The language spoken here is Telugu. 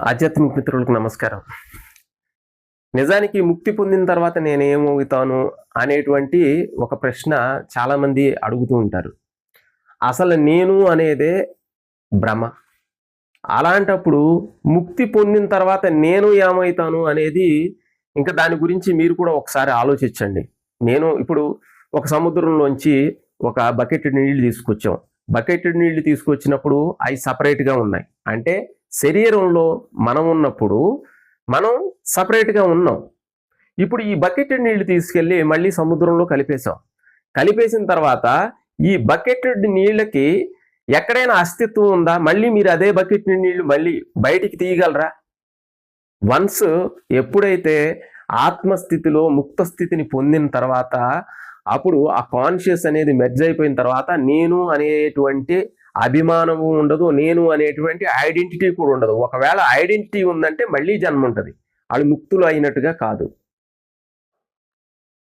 ఆధ్యాత్మిక మిత్రులకు నమస్కారం. నిజానికి ముక్తి పొందిన తర్వాత నేనేమవుతాను అనేటువంటి ఒక ప్రశ్న చాలామంది అడుగుతూ ఉంటారు. అసలు నేను అనేదే భ్రమ. అలాంటప్పుడు ముక్తి పొందిన తర్వాత నేను ఏమవుతాను అనేది ఇంకా దాని గురించి మీరు కూడా ఒకసారి ఆలోచించండి. నేను ఇప్పుడు ఒక సముద్రంలోంచి ఒక బకెట్ నీళ్లు తీసుకొచ్చాం. బకెట్ నీళ్లు తీసుకొచ్చినప్పుడు అవి సపరేట్గా ఉన్నాయి. అంటే శరీరంలో మనం ఉన్నప్పుడు మనం సపరేట్గా ఉన్నాం. ఇప్పుడు ఈ బకెట్ నీళ్లు తీసుకెళ్ళి మళ్ళీ సముద్రంలో కలిపేసిన తర్వాత ఈ బకెట్ నీళ్ళకి ఎక్కడైనా అస్తిత్వం ఉందా? మళ్ళీ మీరు అదే బకెట్ నీళ్లు మళ్ళీ బయటికి తీయగలరా? వన్స్ ఎప్పుడైతే ఆత్మస్థితిలో ముక్త స్థితిని పొందిన తర్వాత అప్పుడు ఆ కాన్షియస్ అనేది మెర్జ్ అయిపోయిన తర్వాత నేను అనేటువంటి అభిమానము ఉండదు, నేను అనేటువంటి ఐడెంటిటీ కూడా ఉండదు. ఒకవేళ ఐడెంటిటీ ఉందంటే మళ్ళీ జన్మ ఉంటుంది. వాళ్ళు ముక్తులు అయినట్టుగా కాదు.